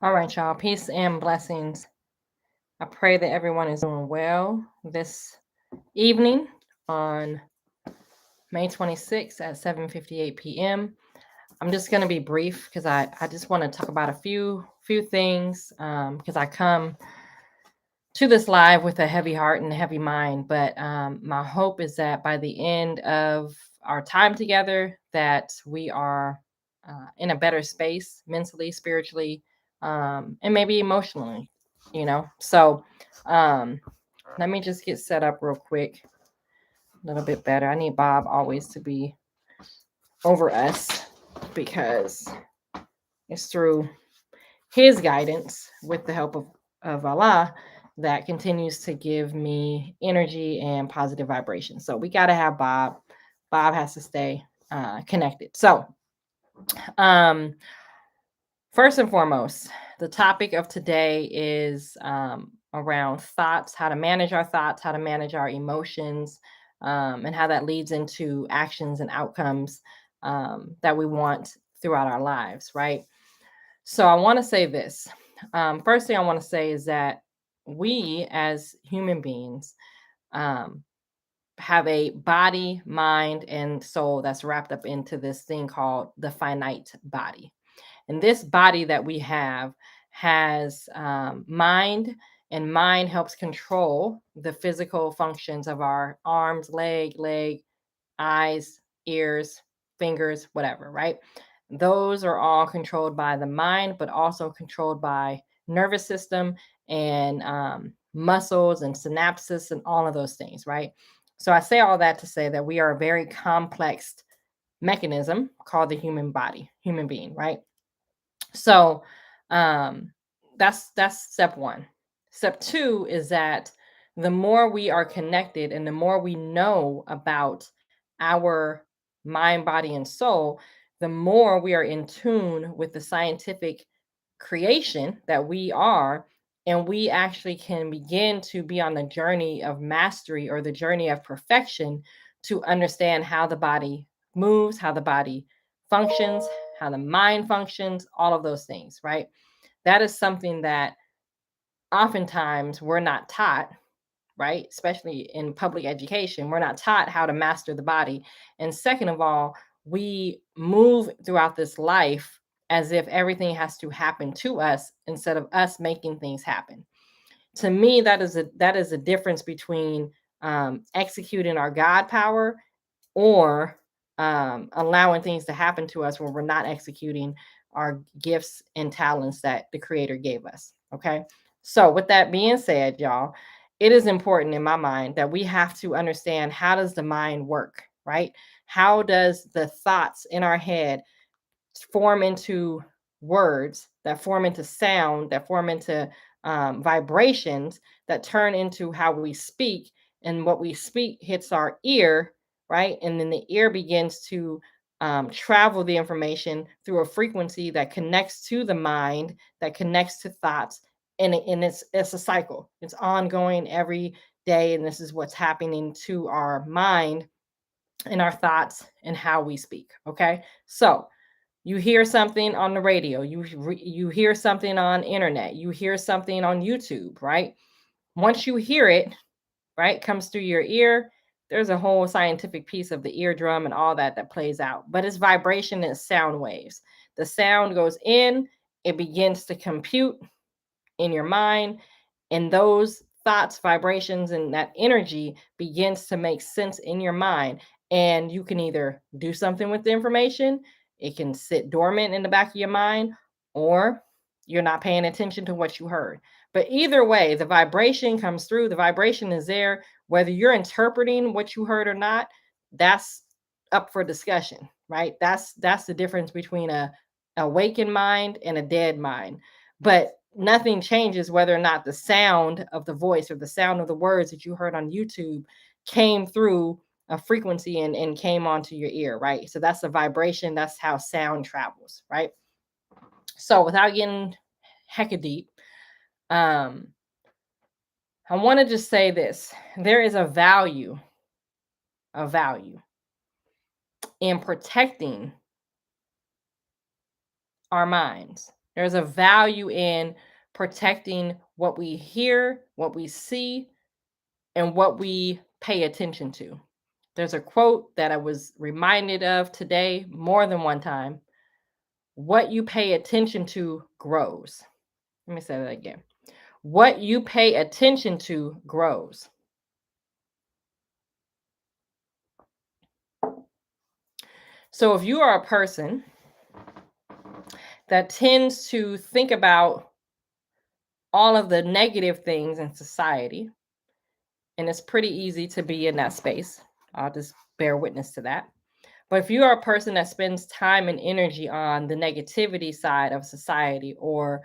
All right, y'all. Peace and blessings. I pray that everyone is doing well this evening on May 26th at 7:58 p.m. I'm just going to be brief because I just want to talk about a few things because I come to this live with a heavy heart and a heavy mind. But my hope is that by the end of our time together, that we are in a better space mentally, spiritually, and maybe emotionally. So um, let me just get set up real quick, a little bit better. I need Bob always to be over us because it's through his guidance with the help of Allah that continues to give me energy and positive vibration. So we got to have Bob. Bob has to stay connected. So, um, first and foremost, the topic of today is around thoughts, how to manage our thoughts, how to manage our emotions, and how that leads into actions and outcomes that we want throughout our lives, right? So I want to say this. First thing I want to say is that we as human beings um, have a body, mind, and soul that's wrapped up into this thing called the finite body. And this body that we have has mind, and mind helps control the physical functions of our arms, leg, eyes, ears, fingers, whatever, right? Those are all controlled by the mind, but also controlled by nervous system and muscles and synapses and all of those things, right? So I say all that to say that we are a very complex mechanism called the human body, human being, right? So um, that's step one. Step two is that the more we are connected and the more we know about our mind, body, and soul, the more we are in tune with the scientific creation that we are. And we actually can begin to be on the journey of mastery or the journey of perfection to understand how the body moves, how the body functions, how the mind functions, all of those things, right? That is something that oftentimes we're not taught, right? Especially in public education, we're not taught how to master the body. And second of all, we move throughout this life as if everything has to happen to us instead of us making things happen. To me, that is a difference between executing our God power or allowing things to happen to us when we're not executing our gifts and talents that the creator gave us. Okay. So with that being said, y'all, it is important in my mind that we have to understand, how does the mind work, right? How does the thoughts in our head form into words, that form into sound, that form into vibrations, that turn into how we speak, and what we speak hits our ear, right? And then the ear begins to travel the information through a frequency that connects to the mind, that connects to thoughts, and it's a cycle. It's ongoing every day, and this is what's happening to our mind and our thoughts and how we speak. Okay, so you hear something on the radio, you hear something on internet, you hear something on YouTube, right? Once you hear it, right, comes through your ear, there's a whole scientific piece of the eardrum and all that plays out. But it's vibration and sound waves. The sound goes in, it begins to compute in your mind, and those thoughts, vibrations, and that energy begins to make sense in your mind. And you can either do something with the information, it can sit dormant in the back of your mind, or you're not paying attention to what you heard. But either way, the vibration comes through, the vibration is there. Whether you're interpreting what you heard or not, that's up for discussion, right? That's the difference between a awakened mind and a dead mind. But nothing changes whether or not the sound of the voice or the sound of the words that you heard on YouTube came through a frequency and came onto your ear, right? So that's a vibration. That's how sound travels, right? So without getting hecka deep, um, I want to just say this. There is a value in protecting our minds. There's a value in protecting what we hear, what we see, and what we pay attention to. There's a quote that I was reminded of today more than one time. What you pay attention to grows. Let me say that again. What you pay attention to grows. So if you are a person that tends to think about all of the negative things in society, and it's pretty easy to be in that space, I'll just bear witness to that. But if you are a person that spends time and energy on the negativity side of society, or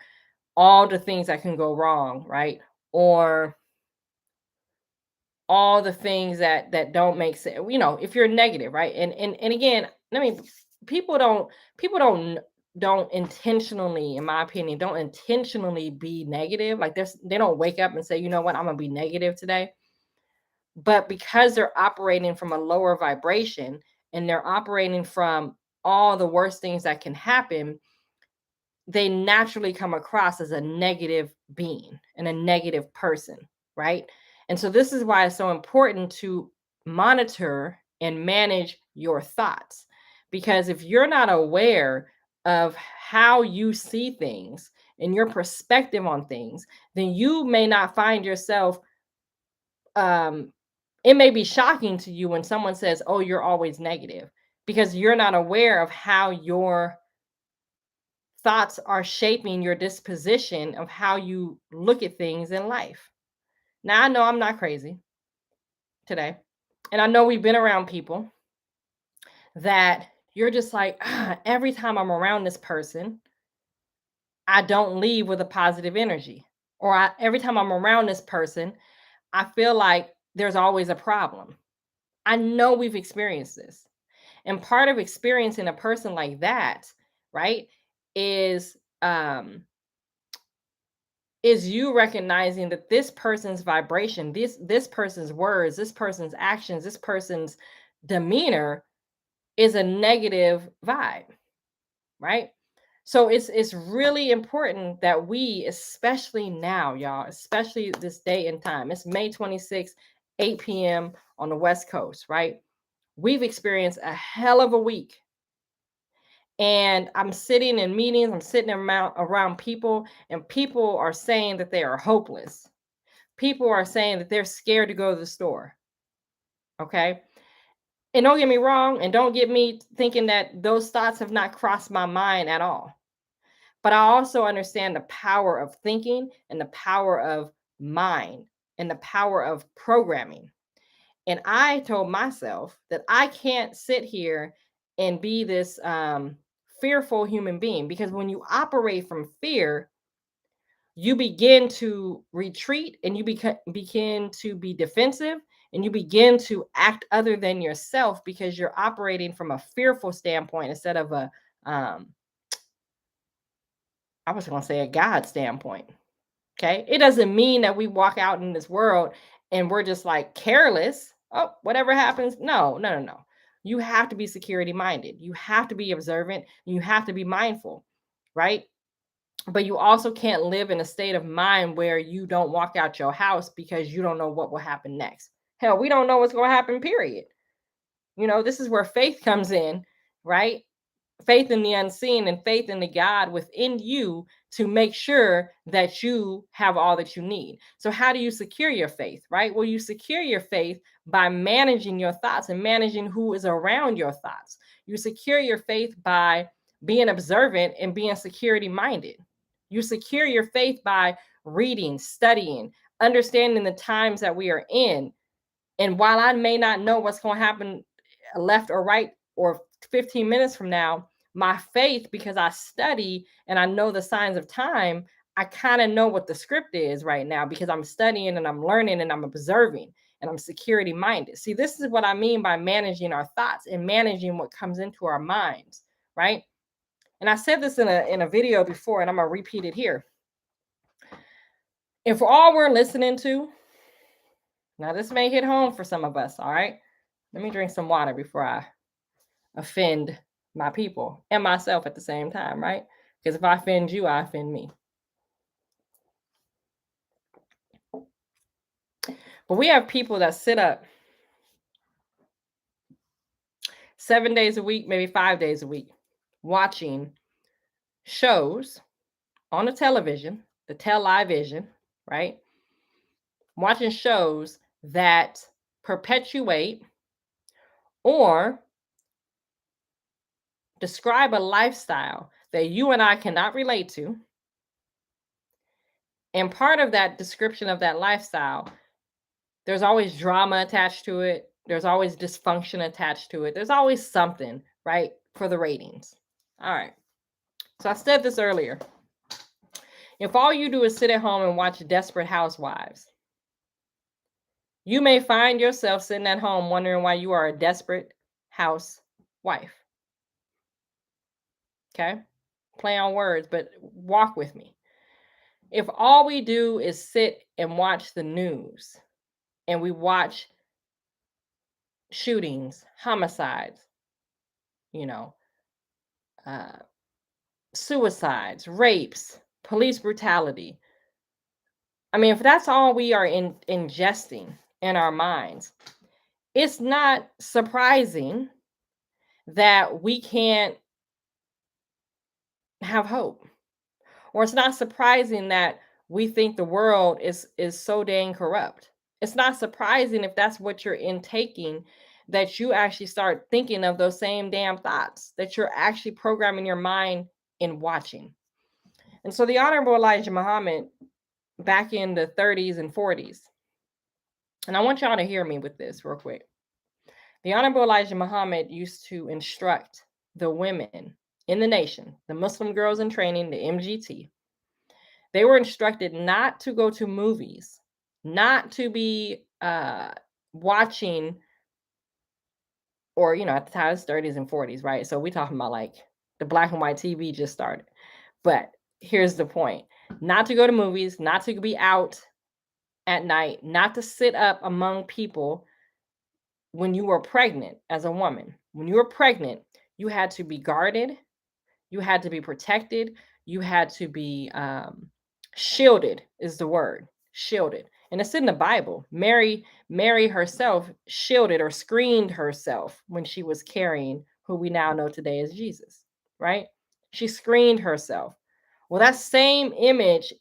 all the things that can go wrong, right? Or all the things that don't make sense, if you're negative, right? And again, I mean, people don't people don't intentionally, in my opinion, don't intentionally be negative. Like they don't wake up and say, you know what, I'm gonna be negative today. But because they're operating from a lower vibration, and they're operating from all the worst things that can happen, they naturally come across as a negative being and a negative person, right? And so this is why it's so important to monitor and manage your thoughts. Because if you're not aware of how you see things and your perspective on things, then you may not find yourself, um it may be shocking to you when someone says, "Oh, you're always negative," because you're not aware of how your thoughts are shaping your disposition of how you look at things in life. Now, I know I'm not crazy today. And I know we've been around people that you're just like, every time I'm around this person, I don't leave with a positive energy. Or every time I'm around this person, I feel like there's always a problem. I know we've experienced this. And part of experiencing a person like that, right, is you recognizing that this person's vibration, this person's words, this person's actions, this person's demeanor is a negative vibe, right? So it's really important that we, especially now, y'all, especially this day and time. It's May 26th, 8 p.m. on the West Coast, right? We've experienced a hell of a week. And I'm sitting in meetings, I'm sitting around people, and people are saying that they are hopeless. People are saying that they're scared to go to the store. Okay. And don't get me wrong, and don't get me thinking that those thoughts have not crossed my mind at all. But I also understand the power of thinking and the power of mind and the power of programming. And I told myself that I can't sit here and be this fearful human being, because when you operate from fear, you begin to retreat, and you begin to be defensive, and you begin to act other than yourself, because you're operating from a fearful standpoint instead of a um I was going to say a God standpoint. Okay, it doesn't mean that we walk out in this world and we're just like careless. Oh, whatever happens. No, no, no, no. You have to be security minded, you have to be observant, you have to be mindful, right? But you also can't live in a state of mind where you don't walk out your house because you don't know what will happen next. Hell, we don't know what's going to happen, period. This is where faith comes in, right? Faith in the unseen and faith in the God within you to make sure that you have all that you need. So, how do you secure your faith, right? Well, you secure your faith by managing your thoughts and managing who is around your thoughts. You secure your faith by being observant and being security minded. You secure your faith by reading, studying, understanding the times that we are in. And while I may not know what's going to happen left or right or 15 minutes from now, my faith, because I study and I know the signs of time, I kind of know what the script is right now, because I'm studying and I'm learning and I'm observing and I'm security minded. See, this is what I mean by managing our thoughts and managing what comes into our minds, right? And I said this in a video before, and I'm gonna repeat it here. If all we're listening to, now this may hit home for some of us, all right? Let me drink some water before I offend my people and myself at the same time, right? Because if I offend you, I offend me. But we have people that sit up 7 days a week, maybe 5 days a week, watching shows on the television, the television, right? Watching shows that perpetuate or describe a lifestyle that you and I cannot relate to. And part of that description of that lifestyle, there's always drama attached to it. There's always dysfunction attached to it. There's always something, right, for the ratings. All right. So I said this earlier. If all you do is sit at home and watch Desperate Housewives, you may find yourself sitting at home wondering why you are a desperate housewife. Okay? Play on words, but walk with me. If all we do is sit and watch the news and we watch shootings, homicides, uh, suicides, rapes, police brutality. I mean, if that's all we are ingesting in our minds, it's not surprising that we can't have hope. Or it's not surprising that we think the world is so dang corrupt. It's not surprising if that's what you're intaking, that you actually start thinking of those same damn thoughts, that you're actually programming your mind in watching. And so the Honorable Elijah Muhammad, back in the 30s and 40s, and I want y'all to hear me with this real quick. The Honorable Elijah Muhammad used to instruct the women in the nation, the Muslim Girls in Training, the MGT. They were instructed not to go to movies, not to be watching, or, at the time it's 30s and 40s, right? So we talking about like the black and white TV just started. But here's the point. Not to go to movies, not to be out at night, not to sit up among people when you were pregnant as a woman. When you were pregnant, you had to be guarded, you had to be protected, you had to be shielded, is the word, shielded. And it's in the Bible. Mary herself shielded or screened herself when she was carrying who we now know today as Jesus, right? She screened herself. Well, that same image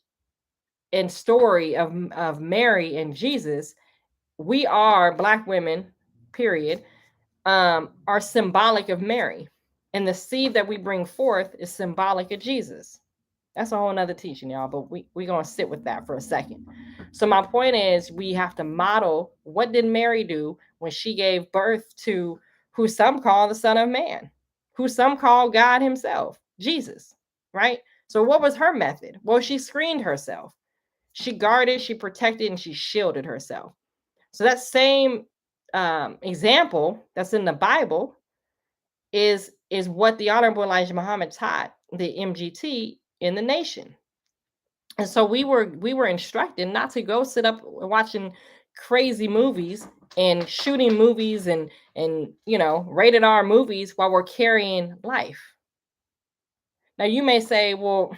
and story of Mary and Jesus, we are Black women, period, are symbolic of Mary. And the seed that we bring forth is symbolic of Jesus. That's a whole nother teaching, y'all, but we're going to sit with that for a second. So my point is, we have to model, what did Mary do when she gave birth to who some call the Son of Man, who some call God himself, Jesus, right? So what was her method? Well, she screened herself. She guarded, she protected, and she shielded herself. So that same example that's in the Bible is what the Honorable Elijah Muhammad taught the MGT in the nation. And so we were instructed not to go sit up watching crazy movies and shooting movies and rated R movies while we're carrying life. Now you may say, well,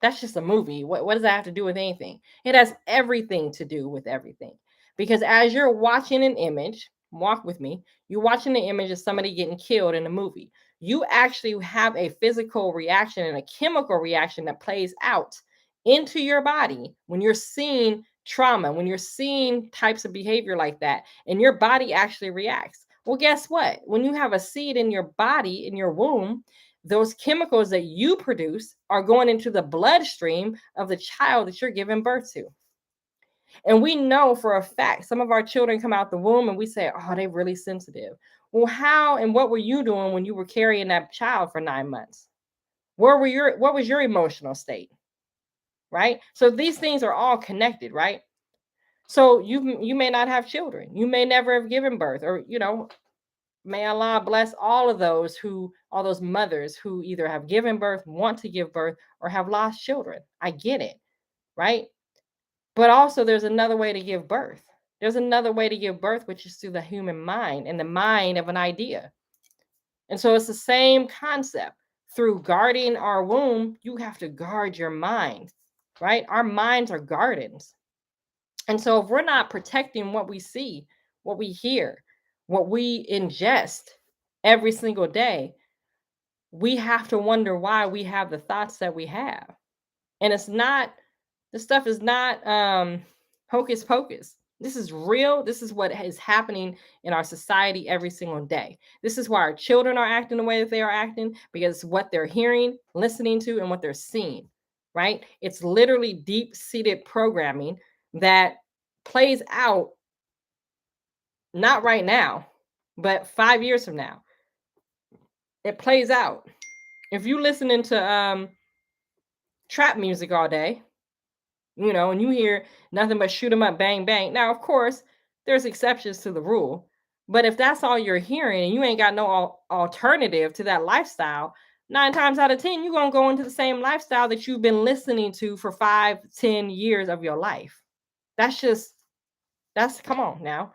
that's just a movie. What does that have to do with anything? It has everything to do with everything. Because as you're watching an image, walk with me, you're watching the image of somebody getting killed in a movie. You actually have a physical reaction and a chemical reaction that plays out into your body when you're seeing trauma, when you're seeing types of behavior like that, and your body actually reacts. Well, guess what? When you have a seed in your body, in your womb, those chemicals that you produce are going into the bloodstream of the child that you're giving birth to. And we know for a fact, some of our children come out the womb and we say, oh, they're really sensitive. Well, how and what were you doing when you were carrying that child for 9 months? What was your emotional state? Right? So these things are all connected, right? So you may not have children. You may never have given birth, or may Allah bless all those mothers who either have given birth, want to give birth, or have lost children. I get it, right? But also there's another way to give birth. There's another way to give birth, which is through the human mind and the mind of an idea. And so it's the same concept. through guarding our womb, you have to guard your mind, right? Our minds are gardens. And so if we're not protecting what we see, what we hear, what we ingest every single day, we have to wonder why we have the thoughts that we have. And it's not, this stuff is not hocus pocus. This is real. This is what is happening in our society every single day. This is why our children are acting the way that they are acting, because it's what they're hearing, listening to, and what they're seeing, right? It's literally deep-seated programming that plays out not right now, but 5 years from now. It plays out. If you listening to trap music all day, and you hear nothing but shoot 'em up, bang, bang. Now, of course, there's exceptions to the rule. But if that's all you're hearing and you ain't got no alternative to that lifestyle, 9 times out of 10, you're going to go into the same lifestyle that you've been listening to for 5-10 years of your life. Come on now.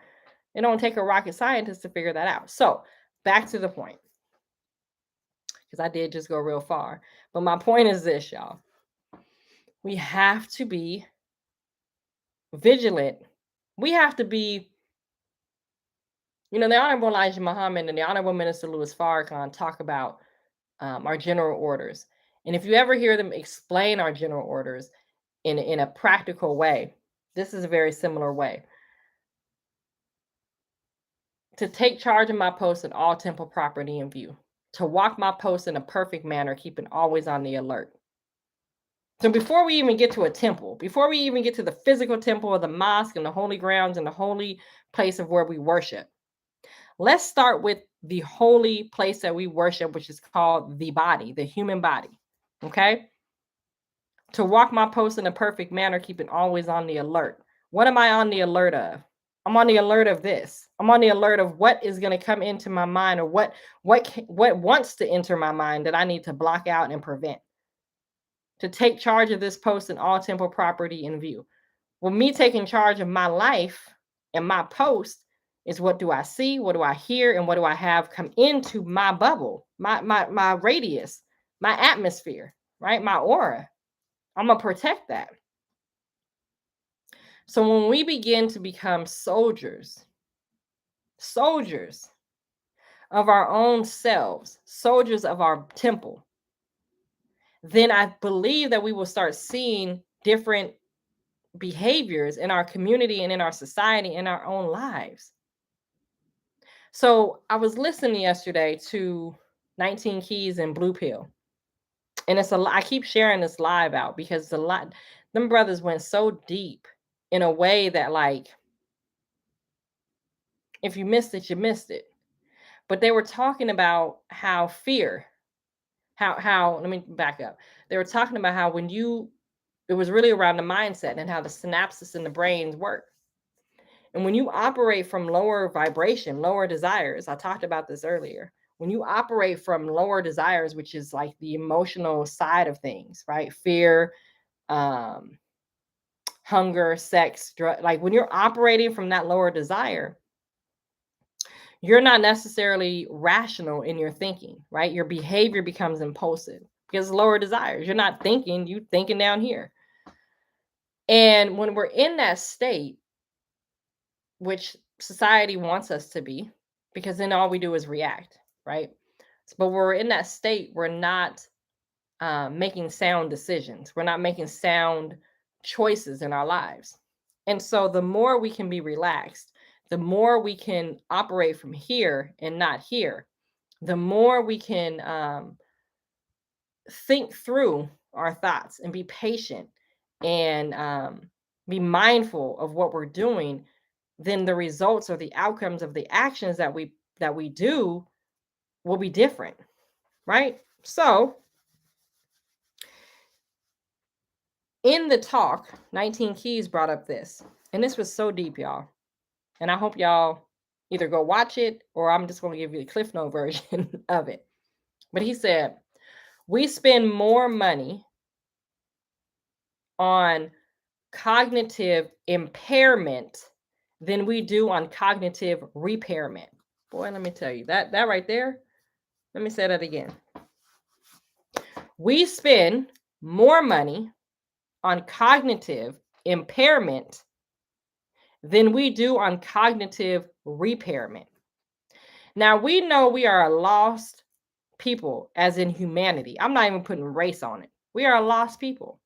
It don't take a rocket scientist to figure that out. So back to the point, because I did just go real far. But my point is this, y'all. We have to be vigilant. We have to be, the Honorable Elijah Muhammad and the Honorable Minister Louis Farrakhan talk about our general orders. And if you ever hear them explain our general orders in a practical way, this is a very similar way. To take charge of my post and all temple property in view. To walk my post in a perfect manner, keeping always on the alert. So before we even get to a temple, before we even get to the physical temple of the mosque and the holy grounds and the holy place of where we worship, let's start with the holy place that we worship, which is called the body, the human body. Okay? To walk my post in a perfect manner, keeping always on the alert. What am I on the alert of? I'm on the alert of this. I'm on the alert of what is going to come into my mind, or what wants to enter my mind that I need to block out and prevent. To take charge of this post and all temple property in view. Well, me taking charge of my life and my post is, what do I see, what do I hear, and what do I have come into my bubble, my radius, my atmosphere, right? My aura. I'm going to protect that. So when we begin to become soldiers of our own selves, soldiers of our temple, then I believe that we will start seeing different behaviors in our community and in our society, in our own lives. So I was listening yesterday to 19 Keys and Blue Pill. And I keep sharing this live out because them brothers went so deep in a way that, like, if you missed it, you missed it. But they were talking about how fear, let me back up. They were talking about how it was really around the mindset and how the synapses in the brains work. And when you operate from lower vibration, lower desires, I talked about this earlier. When you operate from lower desires, which is like the emotional side of things, right? Fear, hunger, sex, drug, like when you're operating from that lower desire, you're not necessarily rational in your thinking, right? Your behavior becomes impulsive because lower desires. You're not thinking, you're thinking down here. And when we're in that state, which society wants us to be, because then all we do is react, right? But when we're in that state, we're not making sound decisions. We're not making sound choices in our lives. And so the more we can be relaxed, the more we can operate from here and not here, the more we can think through our thoughts and be patient and be mindful of what we're doing, then the results or the outcomes of the actions that we do will be different, right? So in the talk, 19 Keys brought up this, and this was so deep, y'all. And I hope y'all either go watch it or I'm just going to give you the Cliff Note version of it. But he said, we spend more money on cognitive impairment than we do on cognitive repairment. Boy, let me tell you, that right there, let me say that again. We spend more money on cognitive impairment than we do on cognitive repairment. Now, we know we are a lost people, as in humanity. I'm not even putting race on it. We are a lost people.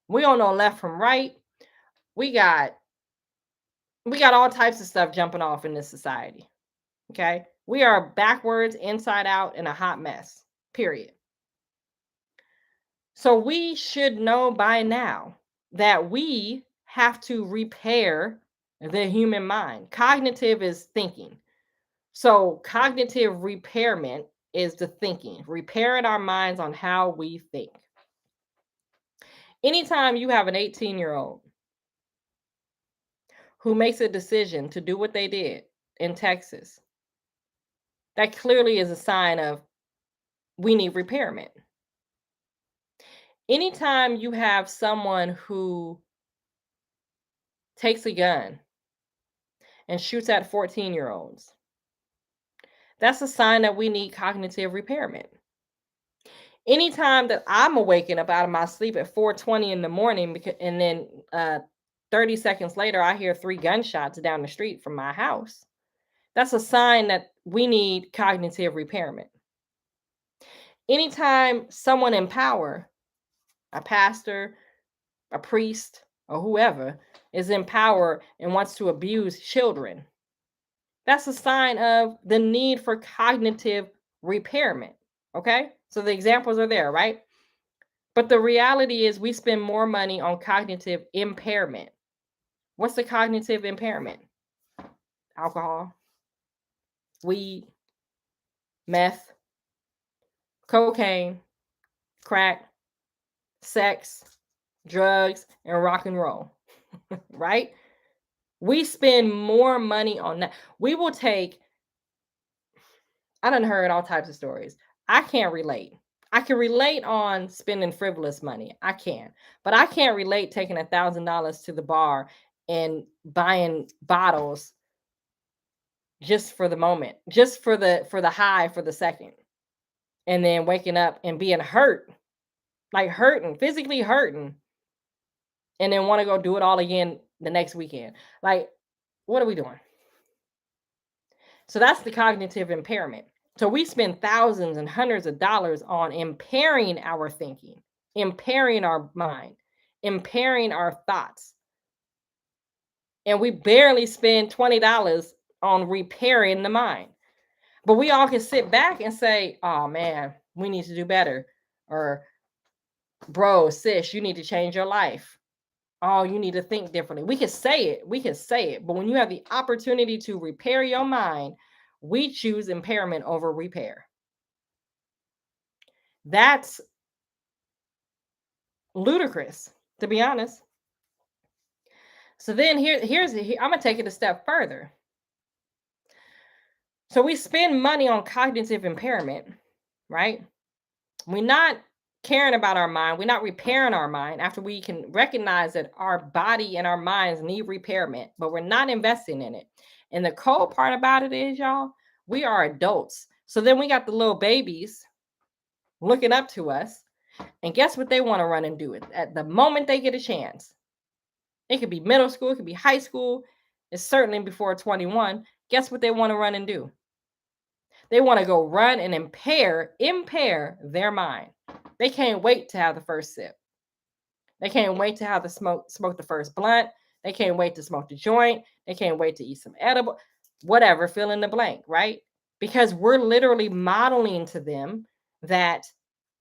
We don't know left from right. We got all types of stuff jumping off in this society. Okay? We are backwards, inside out, in a hot mess. Period. So we should know by now that we have to repair the human mind. Cognitive is thinking. So cognitive repairment is the thinking, repairing our minds on how we think. Anytime you have an 18-year-old who makes a decision to do what they did in Texas, that clearly is a sign of we need repairment. Anytime you have someone who takes a gun and shoots at 14-year-olds, that's a sign that we need cognitive repairment. Anytime that I'm waking up out of my sleep at 4:20 in the morning, and then 30 seconds later, I hear 3 gunshots down the street from my house, that's a sign that we need cognitive repairment. Anytime someone in power, a pastor, a priest, or whoever, is in power and wants to abuse children, that's a sign of the need for cognitive repairment. Okay? So the examples are there, right? But the reality is we spend more money on cognitive impairment. What's the cognitive impairment? Alcohol, weed, meth, cocaine, crack, sex, drugs, and rock and roll, right? We spend more money on that. We will take, I done heard all types of stories. I can't relate. I can relate on spending frivolous money. I can. But I can't relate taking $1,000 to the bar and buying bottles just for the moment, just for the high for the second. And then waking up and being hurt, like hurting, physically hurting, and then want to go do it all again the next weekend. Like, what are we doing? So that's the cognitive impairment. So we spend thousands and hundreds of dollars on impairing our thinking, impairing our mind, impairing our thoughts. And we barely spend $20 on repairing the mind. But we all can sit back and say, oh man, we need to do better. Or, bro, sis, you need to change your life. Oh, you need to think differently. We can say it. We can say it. But when you have the opportunity to repair your mind, we choose impairment over repair. That's ludicrous, to be honest. So then I'm going to take it a step further. So we spend money on cognitive impairment, right? We're not caring about our mind. We're not repairing our mind after we can recognize that our body and our minds need repairment, but we're not investing in it. And the cold part about it is, y'all, we are adults. So then we got the little babies looking up to us. And guess what they want to run and do it at the moment they get a chance? It could be middle school, it could be high school. It's certainly before 21. Guess what they want to run and do? They want to go run and impair their mind. They can't wait to have the first sip. They can't wait to have the smoke the first blunt. They can't wait to smoke the joint. They can't wait to eat some edible, whatever, fill in the blank, right? Because we're literally modeling to them that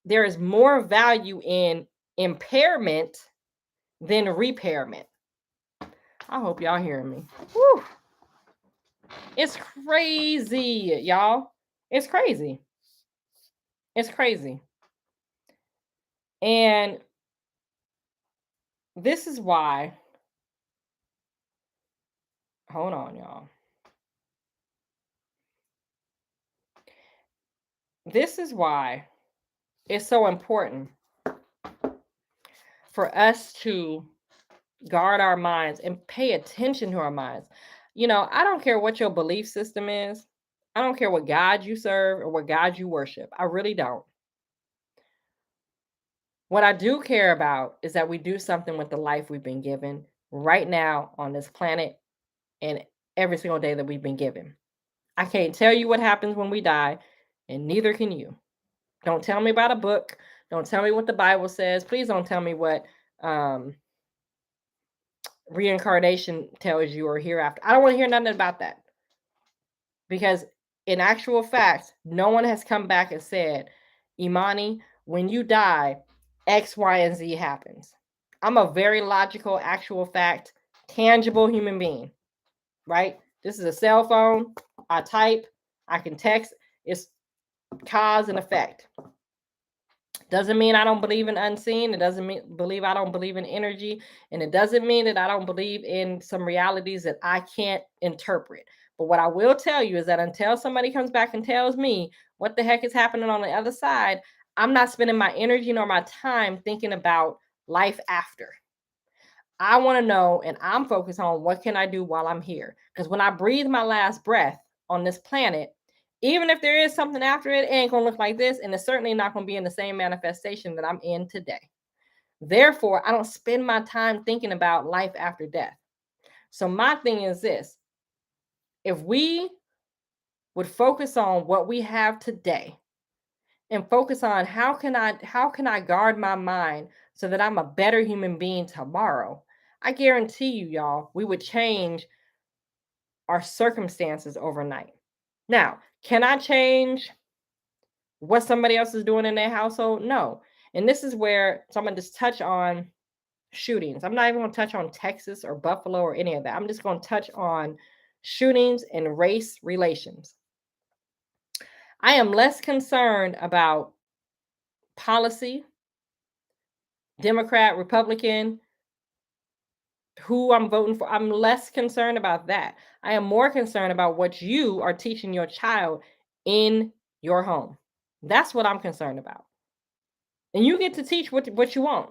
there is more value in impairment than repairment. I hope y'all hearing me. Whew. It's crazy, y'all. It's crazy. It's crazy. And this is why, hold on, y'all. This is why it's so important for us to guard our minds and pay attention to our minds. You know, I don't care what your belief system is. I don't care what God you serve or what God you worship. I really don't. What I do care about is that we do something with the life we've been given right now on this planet and every single day that we've been given. I can't tell you what happens when we die, and neither can you. Don't tell me about a book. Don't tell me what the Bible says. Please don't tell me what um, reincarnation tells you or hereafter. I don't want to hear nothing about that because, in actual fact, no one has come back and said, Imani, when you die, X, Y, and Z happens. I'm a very logical, actual fact, tangible human being, right? This is a cell phone. I type, I can text. It's cause and effect. Doesn't mean I don't believe in unseen. It doesn't mean I don't believe in energy. And it doesn't mean that I don't believe in some realities that I can't interpret. But what I will tell you is that until somebody comes back and tells me what the heck is happening on the other side, I'm not spending my energy nor my time thinking about life after. I want to know, and I'm focused on what can I do while I'm here. Because when I breathe my last breath on this planet, even if there is something after it, it ain't gonna look like this, and it's certainly not gonna be in the same manifestation that I'm in today. Therefore, I don't spend my time thinking about life after death. So my thing is this: if we would focus on what we have today and focus on how can I guard my mind so that I'm a better human being tomorrow, I guarantee you, y'all, we would change our circumstances overnight. Now, can I change what somebody else is doing in their household? No. And this is where, so I'm going to just touch on shootings. I'm not even going to touch on Texas or Buffalo or any of that. I'm just going to touch on shootings and race relations. I am less concerned about policy, Democrat, Republican, who I'm voting for. I'm less concerned about that. I am more concerned about what you are teaching your child in your home. That's what I'm concerned about. And you get to teach what you want.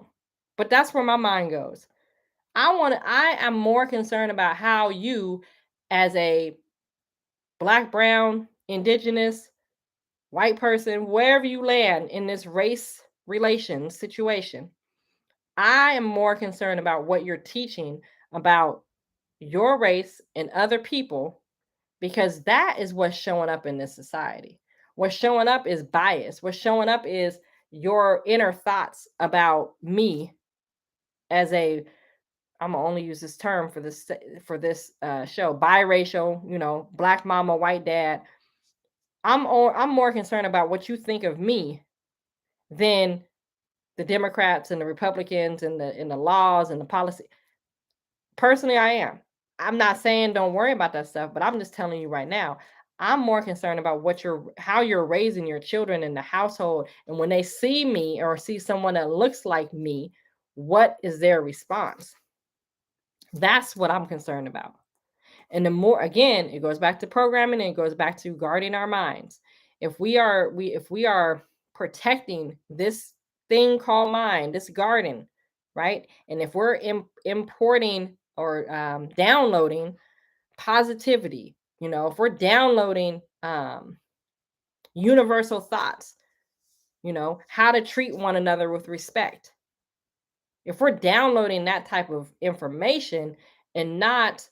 But that's where my mind goes. I am more concerned about how you, as a Black, brown, indigenous, white person, wherever you land in this race relation situation, I am more concerned about what you're teaching about your race and other people, because that is what's showing up in this society. What's showing up is bias. What's showing up is your inner thoughts about me as a, I'm gonna only use this term for this show, biracial, Black mama, white dad. I'm more concerned about what you think of me than the Democrats and the Republicans and the laws and the policy. Personally, I am. I'm not saying don't worry about that stuff, but I'm just telling you right now, I'm more concerned about how you're raising your children in the household. And when they see me or see someone that looks like me, what is their response? That's what I'm concerned about. And the more, again, it goes back to programming and it goes back to guarding our minds. If we are protecting this thing called mind, this garden, right? And if we're importing or downloading positivity, if we're downloading universal thoughts, how to treat one another with respect. If we're downloading that type of information and not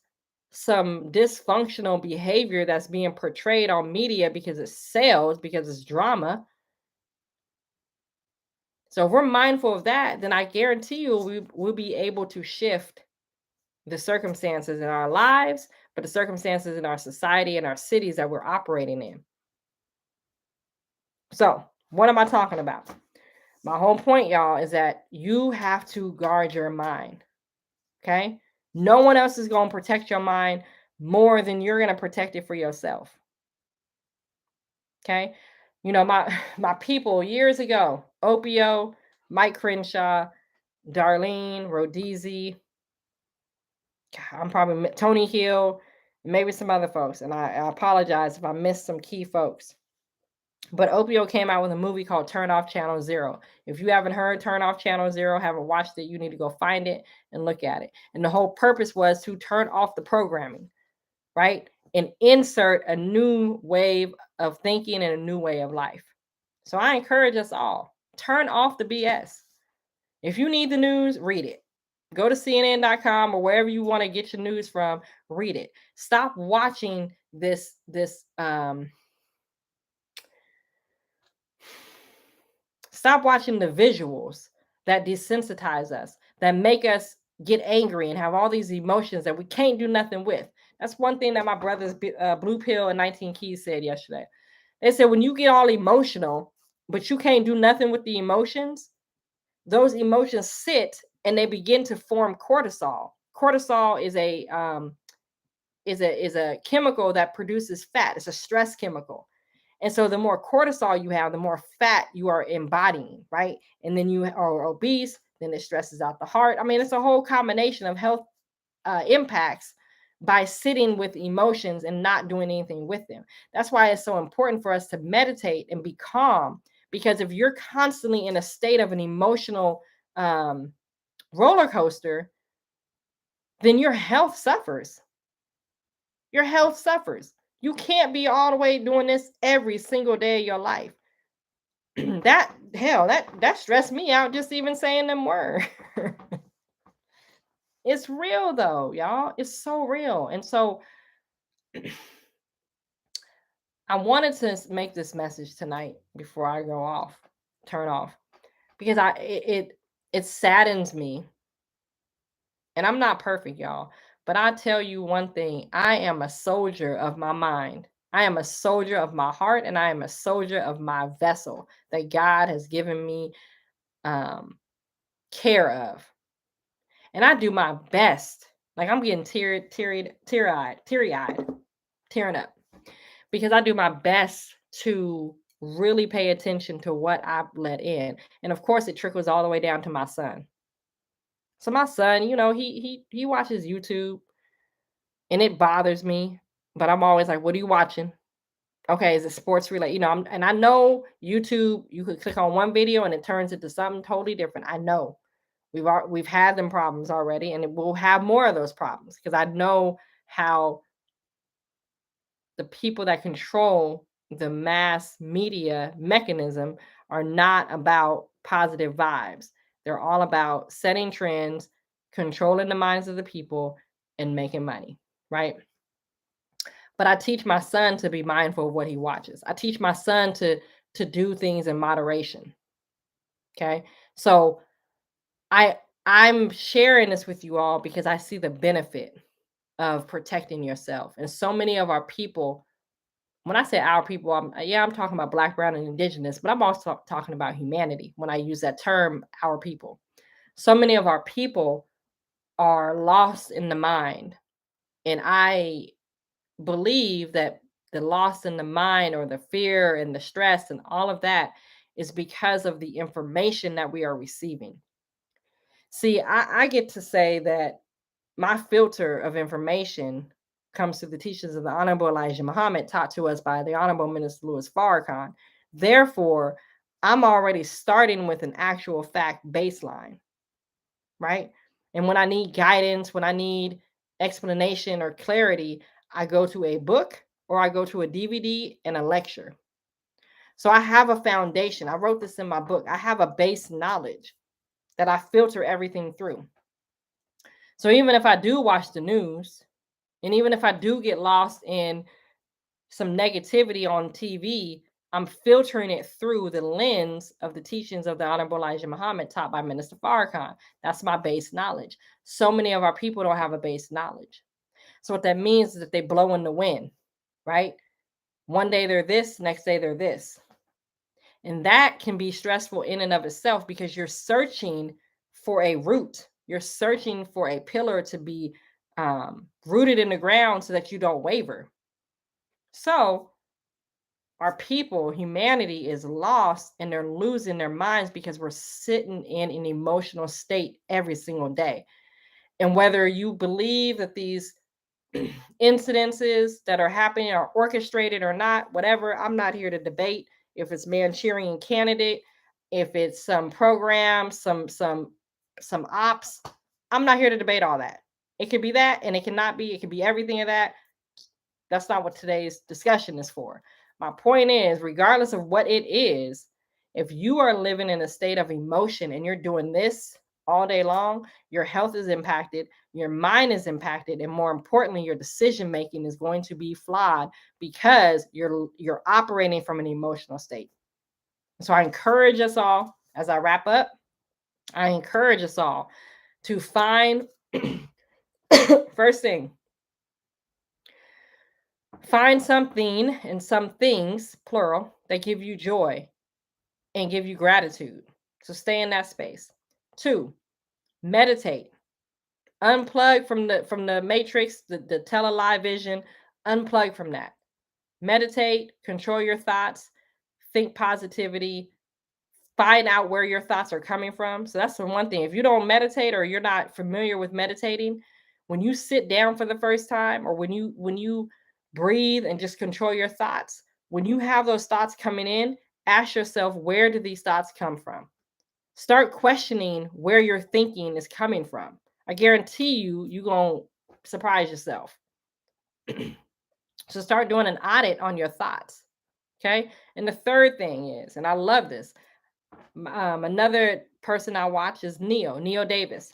some dysfunctional behavior that's being portrayed on media because it sells, because it's drama. So if we're mindful of that, then I guarantee you we'll be able to shift the circumstances in our lives, but the circumstances in our society and our cities that we're operating in. So what am I talking about? My whole point, y'all, is that you have to guard your mind. Okay? No one else is going to protect your mind more than you're going to protect it for yourself. Okay. My people years ago, Opio, Mike Crenshaw, Darlene, Rhodesi, I'm probably Tony Hill, maybe some other folks. And I apologize if I missed some key folks. But Opio came out with a movie called Turn Off Channel Zero. If you haven't heard Turn Off Channel Zero, haven't watched it, you need to go find it and look at it. And the whole purpose was to turn off the programming, right? And insert a new wave of thinking and a new way of life. So I encourage us all, turn off the BS. If you need the news, read it. Go to CNN.com or wherever you want to get your news from, read it. Stop watching this stop watching the visuals that desensitize us, that make us get angry and have all these emotions that we can't do nothing with. That's one thing that my brother's Blue Pill and 19 Keys said yesterday. They said when you get all emotional, but you can't do nothing with the emotions, those emotions sit and they begin to form cortisol. Cortisol is a chemical that produces fat. It's a stress chemical. And so the more cortisol you have, the more fat you are embodying, right? And then you are obese, then it stresses out the heart. I mean, it's a whole combination of health impacts by sitting with emotions and not doing anything with them. That's why it's so important for us to meditate and be calm, because if you're constantly in a state of an emotional um, roller coaster, then your health suffers. Your health suffers. You can't be all the way doing this every single day of your life. that stressed me out just even saying them words. It's real though, y'all. It's so real. And so I wanted to make this message tonight before I turn off, because it saddens me. And I'm not perfect, y'all, but I tell you one thing, I am a soldier of my mind. I am a soldier of my heart, and I am a soldier of my vessel that God has given me care of. And I do my best. Like I'm getting teary-eyed, tearing up, because I do my best to really pay attention to what I let in. And of course, it trickles all the way down to my son. So my son, he watches YouTube, and it bothers me, but I'm always like, "What are you watching?" Okay, is it sports related? And I know YouTube, you could click on one video and it turns into something totally different. I know. We've had them problems already, and we'll have more of those problems, because I know how the people that control the mass media mechanism are not about positive vibes. They're all about setting trends, controlling the minds of the people, and making money, right? But I teach my son to be mindful of what he watches. I teach my son to do things in moderation. Okay? So I'm sharing this with you all because I see the benefit of protecting yourself. And so many of our people, when I say our people, I'm talking about Black, brown, and indigenous, but I'm also talking about humanity when I use that term, our people. So many of our people are lost in the mind. And I believe that the loss in the mind, or the fear and the stress and all of that, is because of the information that we are receiving. See, I get to say that my filter of information comes through the teachings of the Honorable Elijah Muhammad, taught to us by the Honorable Minister Louis Farrakhan. Therefore, I'm already starting with an actual fact baseline, right? And when I need guidance, when I need explanation or clarity, I go to a book or I go to a DVD and a lecture. So I have a foundation. I wrote this in my book. I have a base knowledge that I filter everything through. So even if I do watch the news, and even if I do get lost in some negativity on TV, I'm filtering it through the lens of the teachings of the Honorable Elijah Muhammad, taught by Minister Farrakhan. That's my base knowledge. So many of our people don't have a base knowledge. So what that means is that they blow in the wind, right? One day they're this, next day they're this. And that can be stressful in and of itself, because you're searching for a root. You're searching for a pillar to be rooted in the ground so that you don't waver. So our people, humanity, is lost, and they're losing their minds because we're sitting in an emotional state every single day. And whether you believe that these incidences that are happening are orchestrated or not, whatever, I'm not here to debate if it's Manchurian Candidate, if it's some program, some ops. I'm not here to debate all that. It could be that, and it cannot be. It could be everything of that. That's not what today's discussion is for. My point is, regardless of what it is, If you are living in a state of emotion and you're doing this all day long, your health is impacted, your mind is impacted, and more importantly, your decision making is going to be flawed because you're operating from an emotional state. So I encourage us all, as I wrap up, I encourage us all to find first thing, find something and some things, plural, that give you joy and give you gratitude. So stay in that space. 2, meditate. Unplug from the matrix, the tele-lie vision, unplug from that. Meditate, control your thoughts, think positivity, find out where your thoughts are coming from. So that's the one thing. If you don't meditate or you're not familiar with meditating, when you sit down for the first time or when you breathe and just control your thoughts, when you have those thoughts coming in, ask yourself, where do these thoughts come from? Start questioning where your thinking is coming from. I guarantee you're going to surprise yourself. So start doing an audit on your thoughts. Okay. And the third thing is, and I love this, another person I watch is Neo Davis.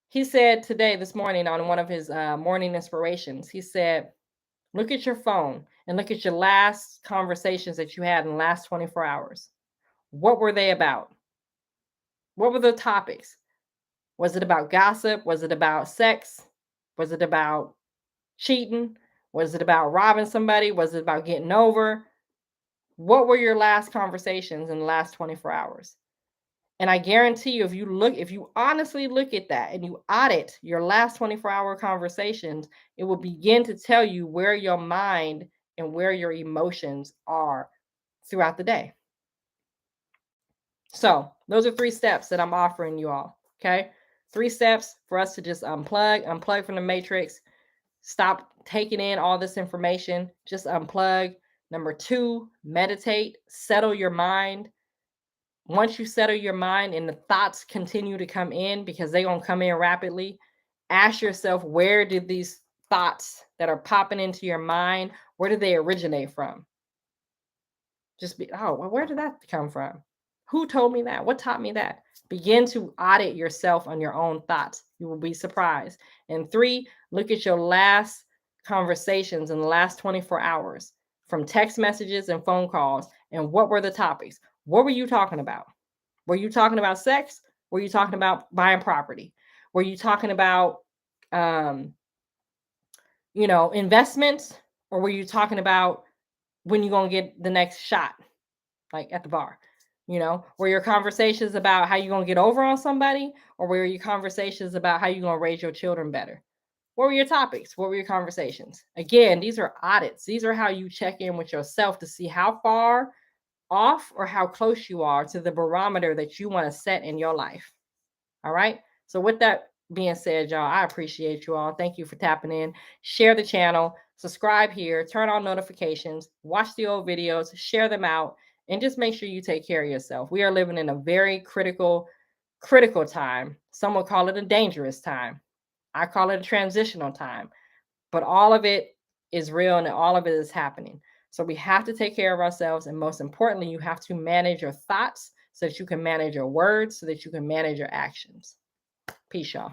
He said this morning on one of his morning inspirations, he said, look at your phone and look at your last conversations that you had in the last 24 hours. What were they about? What were the topics? Was it about gossip? Was it about sex? Was it about cheating? Was it about robbing somebody? Was it about getting over? What were your last conversations in the last 24 hours? And I guarantee you, if you honestly look at that and you audit your last 24-hour conversations, it will begin to tell you where your mind and where your emotions are throughout the day. So those are 3 steps that I'm offering you all. Okay. 3 steps for us to just unplug from the matrix, stop taking in all this information, just unplug. Number 2, meditate, settle your mind. Once you settle your mind and the thoughts continue to come in, because they're going to come in rapidly, ask yourself, where did these thoughts that are popping into your mind, where did they originate from? Just be, oh, well, where did that come from? Who told me that? What taught me that? Begin to audit yourself on your own thoughts. You will be surprised. And 3, look at your last conversations in the last 24 hours from text messages and phone calls. And what were the topics? What were you talking about? Were you talking about sex? Were you talking about buying property? Were you talking about, investments? Or were you talking about when you're going to get the next shot, like at the bar? Were your conversations about how you're going to get over on somebody? Or were your conversations about how you're going to raise your children better? What were your topics? What were your conversations? Again, these are audits. These are how you check in with yourself to see how far off or how close you are to the barometer that you want to set in your life. All right. So with that being said, y'all, I appreciate you all. Thank you for tapping in. Share the channel, subscribe here, turn on notifications, watch the old videos, share them out, and just make sure you take care of yourself. We are living in a very critical time. Some would call it a dangerous time. I call it a transitional time, but all of it is real and all of it is happening. So we have to take care of ourselves. And most importantly, you have to manage your thoughts so that you can manage your words, so that you can manage your actions. Peace, y'all.